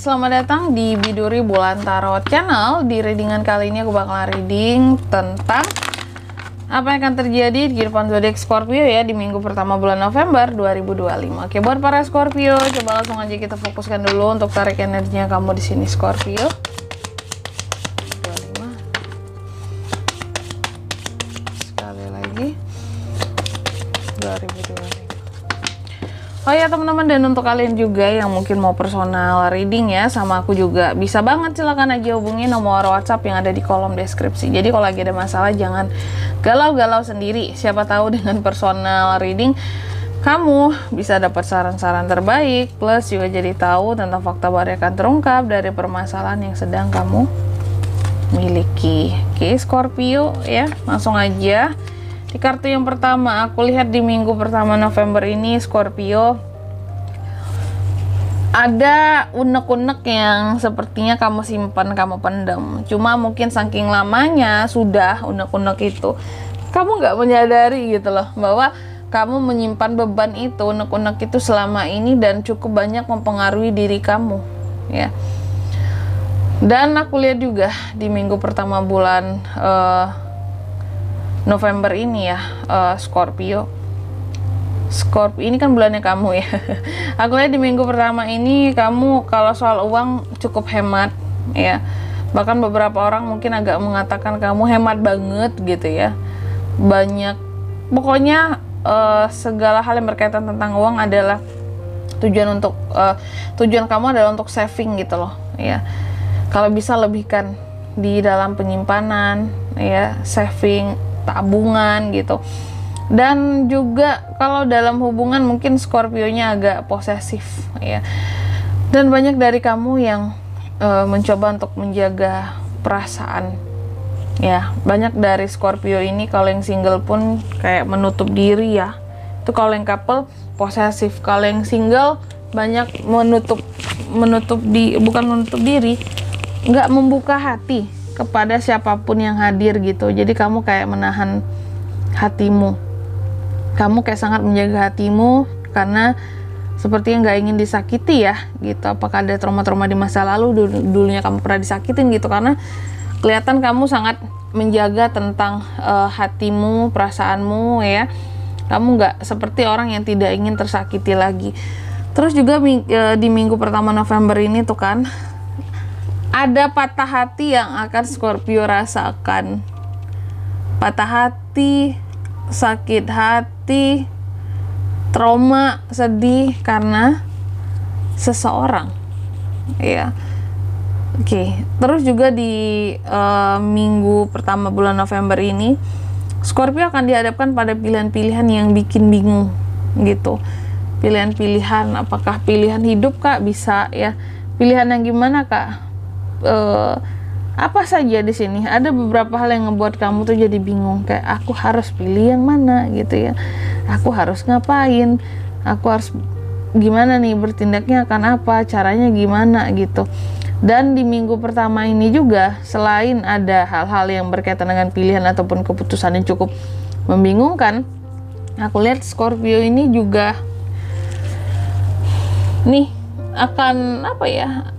selamat datang di Biduri Bulan Tarot Channel. Di readingan kali ini aku bakal reading tentang apa yang akan terjadi di kehidupan zodiak Scorpio ya di minggu pertama bulan November 2025. Oke, buat para Scorpio, coba langsung aja kita fokuskan dulu untuk tarik energinya kamu di sini Scorpio. 25. Sekali lagi. 2025. Oh ya teman-teman, dan untuk kalian juga yang mungkin mau personal reading ya sama aku juga bisa banget, silahkan aja hubungi nomor WhatsApp yang ada di kolom deskripsi. Jadi kalau lagi ada masalah jangan galau-galau sendiri, siapa tahu dengan personal reading kamu bisa dapat saran-saran terbaik, plus juga jadi tahu tentang fakta baru yang akan terungkap dari permasalahan yang sedang kamu miliki. Oke Scorpio ya, langsung aja. Di kartu yang pertama, aku lihat di minggu pertama November ini Scorpio ada unek-unek yang sepertinya kamu simpan, kamu pendam. Cuma mungkin saking lamanya sudah unek-unek itu, kamu nggak menyadari gitu loh bahwa kamu menyimpan beban itu, unek-unek itu selama ini dan cukup banyak mempengaruhi diri kamu ya. Dan aku lihat juga di minggu pertama bulan November ini ya, Scorpio ini kan bulannya kamu ya. Aku lihat di minggu pertama ini kamu kalau soal uang cukup hemat ya. Bahkan beberapa orang mungkin agak mengatakan kamu hemat banget gitu ya. Banyak, pokoknya segala hal yang berkaitan tentang uang adalah tujuan kamu adalah untuk saving gitu loh ya. Kalau bisa lebihkan di dalam penyimpanan ya, saving, tabungan gitu. Dan juga kalau dalam hubungan mungkin Scorpio-nya agak posesif ya. Dan banyak dari kamu yang mencoba untuk menjaga perasaan ya. Banyak dari Scorpio ini kalau yang single pun kayak menutup diri ya. Itu kalau yang couple posesif, kalau yang single banyak menutup diri, nggak membuka hati kepada siapapun yang hadir gitu. Jadi kamu kayak menahan hatimu, kamu kayak sangat menjaga hatimu karena sepertinya nggak ingin disakiti ya gitu. Apakah ada trauma-trauma di masa lalu dulunya kamu pernah disakitin gitu, karena kelihatan kamu sangat menjaga tentang hatimu, perasaanmu ya. Kamu nggak seperti orang yang tidak ingin tersakiti lagi. Terus juga di minggu pertama November ini tuh kan ada patah hati yang akan Scorpio rasakan. Patah hati, sakit hati, trauma, sedih karena seseorang ya. Oke, terus juga di minggu pertama bulan November ini Scorpio akan dihadapkan pada pilihan-pilihan yang bikin bingung gitu. Pilihan-pilihan, apakah pilihan hidup kak? Bisa ya. Pilihan yang gimana kak? Apa saja di sini ada beberapa hal yang ngebuat kamu tuh jadi bingung, kayak aku harus pilih yang mana gitu ya, aku harus ngapain, aku harus gimana nih bertindaknya, akan apa, caranya gimana gitu. Dan di minggu pertama ini juga selain ada hal-hal yang berkaitan dengan pilihan ataupun keputusan yang cukup membingungkan, aku lihat Scorpio ini juga nih akan apa ya,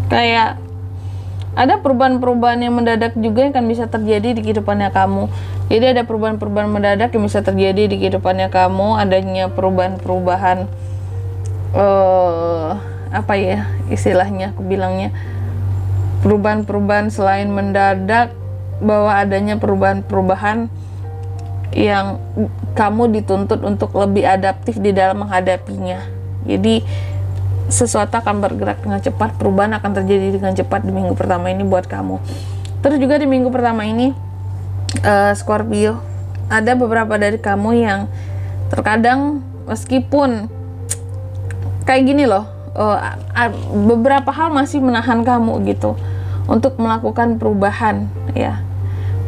kayak ada perubahan-perubahan yang mendadak juga yang akan bisa terjadi di kehidupannya kamu. Jadi ada perubahan-perubahan mendadak yang bisa terjadi di kehidupannya kamu. Adanya perubahan-perubahan apa ya istilahnya, aku bilangnya perubahan-perubahan selain mendadak, bahwa adanya perubahan-perubahan yang kamu dituntut untuk lebih adaptif di dalam menghadapinya. Jadi sesuatu akan bergerak dengan cepat, perubahan akan terjadi dengan cepat di minggu pertama ini buat kamu. Terus juga di minggu pertama ini Scorpio, ada beberapa dari kamu yang terkadang meskipun kayak gini loh, beberapa hal masih menahan kamu gitu untuk melakukan perubahan ya.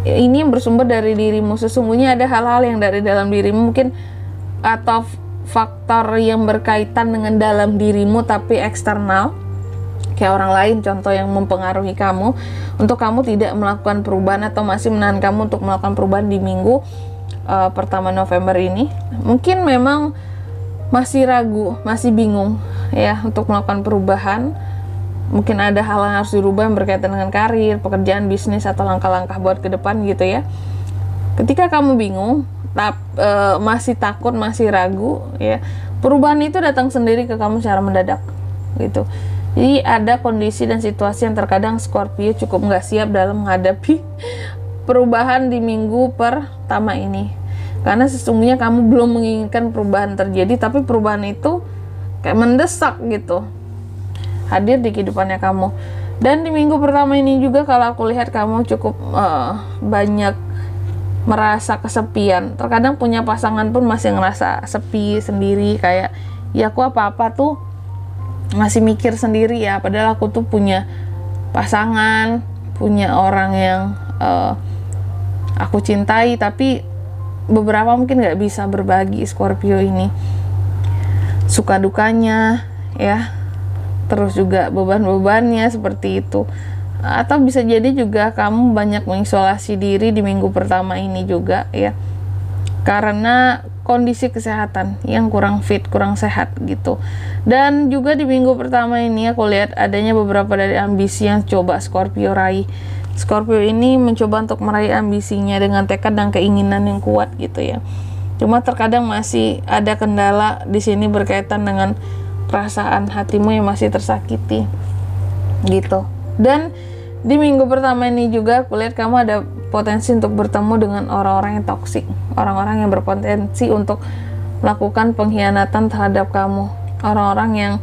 Ini yang bersumber dari dirimu, sesungguhnya ada hal-hal yang dari dalam dirimu mungkin, atau faktor yang berkaitan dengan dalam dirimu tapi eksternal kayak orang lain, contoh yang mempengaruhi kamu untuk kamu tidak melakukan perubahan atau masih menahan kamu untuk melakukan perubahan di minggu pertama November ini. Mungkin memang masih ragu, masih bingung ya untuk melakukan perubahan, Mungkin ada hal yang harus dirubah yang berkaitan dengan karir, pekerjaan, bisnis, atau langkah-langkah buat ke depan gitu ya. Ketika kamu bingung, masih takut, masih ragu ya, perubahan itu datang sendiri ke kamu secara mendadak gitu. Jadi ada kondisi dan situasi yang terkadang Scorpio cukup nggak siap dalam menghadapi perubahan di minggu pertama ini. Karena sesungguhnya kamu belum menginginkan perubahan terjadi, tapi perubahan itu kayak mendesak gitu, hadir di kehidupannya kamu. Dan di minggu pertama ini juga kalau aku lihat kamu cukup banyak merasa kesepian. Terkadang punya pasangan pun masih ngerasa sepi sendiri, kayak ya aku apa-apa tuh masih mikir sendiri ya, padahal aku tuh punya pasangan, punya orang yang aku cintai, tapi beberapa mungkin nggak bisa berbagi. Scorpio ini suka dukanya ya, terus juga beban-bebannya seperti itu. Atau bisa jadi juga kamu banyak mengisolasi diri di minggu pertama ini juga ya, karena kondisi kesehatan yang kurang fit, kurang sehat gitu. Dan juga di minggu pertama ini aku lihat adanya beberapa dari ambisi yang coba Scorpio raih. Scorpio ini mencoba untuk meraih ambisinya dengan tekad dan keinginan yang kuat gitu ya. Cuma terkadang masih ada kendala di sini berkaitan dengan perasaan hatimu yang masih tersakiti gitu. Dan di minggu pertama ini juga aku lihat kamu ada potensi untuk bertemu dengan orang-orang yang toksik, orang-orang yang berpotensi untuk melakukan pengkhianatan terhadap kamu, orang-orang yang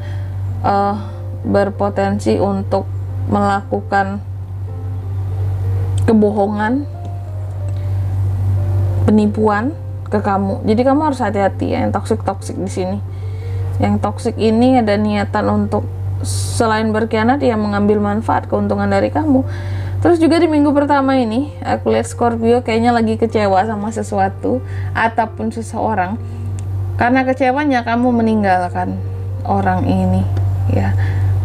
berpotensi untuk melakukan kebohongan, penipuan ke kamu. Jadi kamu harus hati-hati ya, yang toksik di sini. Yang toksik ini ada niatan untuk selain berkhianat ya mengambil manfaat, keuntungan dari kamu. Terus juga di minggu pertama ini aku lihat Scorpio kayaknya lagi kecewa sama sesuatu ataupun seseorang. Karena kecewanya kamu meninggalkan orang ini ya,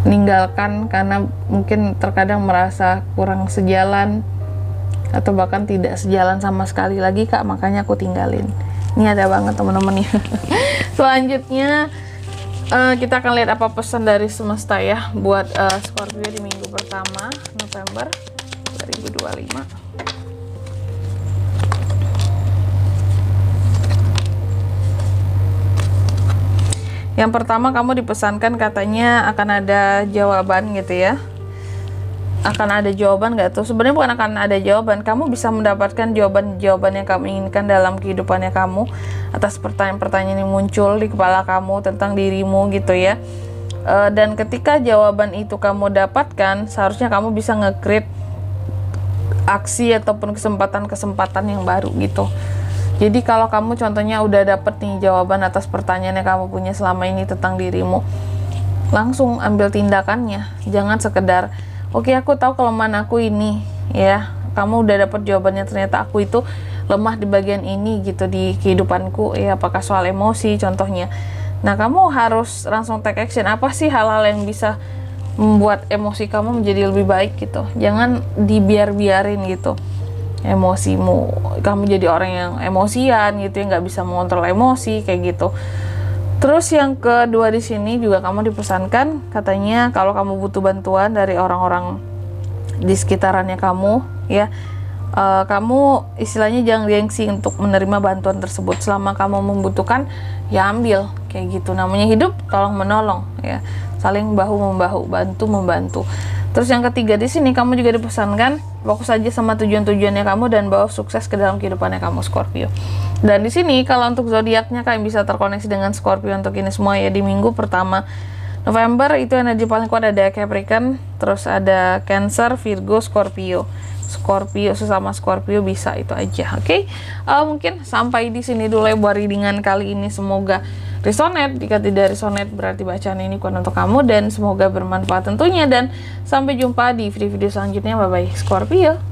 meninggalkan karena mungkin terkadang merasa kurang sejalan atau bahkan tidak sejalan sama sekali lagi, Kak, makanya aku tinggalin. Ini ada banget teman-teman ya. Selanjutnya kita akan lihat apa pesan dari semesta ya buat Scorpio di minggu pertama November 2025. Yang pertama, kamu dipesankan katanya akan ada jawaban gitu ya. Akan ada jawaban gak tuh? Sebenarnya bukan akan ada jawaban, kamu bisa mendapatkan jawaban-jawaban yang kamu inginkan dalam kehidupannya kamu atas pertanyaan-pertanyaan yang muncul di kepala kamu tentang dirimu gitu ya. Dan ketika jawaban itu kamu dapatkan, seharusnya kamu bisa nge-create aksi ataupun kesempatan-kesempatan yang baru gitu. Jadi kalau kamu contohnya udah dapet nih jawaban atas pertanyaan yang kamu punya selama ini tentang dirimu, langsung ambil tindakannya. Jangan sekedar oke, aku tahu kelemahan aku ini ya, kamu udah dapet jawabannya, ternyata aku itu lemah di bagian ini gitu di kehidupanku ya, apakah soal emosi contohnya. Nah, kamu harus langsung take action. Apa sih hal-hal yang bisa membuat emosi kamu menjadi lebih baik gitu. Jangan dibiarin gitu emosimu, kamu jadi orang yang emosian gitu ya, nggak bisa mengontrol emosi kayak gitu. Terus yang kedua di sini juga kamu dipesankan katanya kalau kamu butuh bantuan dari orang-orang di sekitarannya kamu ya, kamu istilahnya jangan gengsi untuk menerima bantuan tersebut. Selama kamu membutuhkan ya ambil kayak gitu. Namanya hidup tolong menolong ya, saling bahu membahu, bantu membantu. Terus yang ketiga di sini kamu juga dipesankan fokus saja sama tujuan-tujuannya kamu dan bawa sukses ke dalam kehidupannya kamu Scorpio. Dan di sini kalau untuk zodiaknya kalian bisa terkoneksi dengan Scorpio untuk ini semua ya di minggu pertama November. Itu energi paling kuat ada Capricorn, terus ada Cancer, Virgo, Scorpio. Scorpio sesama Scorpio bisa itu aja, oke? Mungkin sampai di sini dulu ya buat readingan kali ini. Semoga resonate. Jika tidak resonate berarti bacaan ini bukan untuk kamu, dan semoga bermanfaat tentunya. Dan sampai jumpa di video-video selanjutnya. Bye bye Scorpio.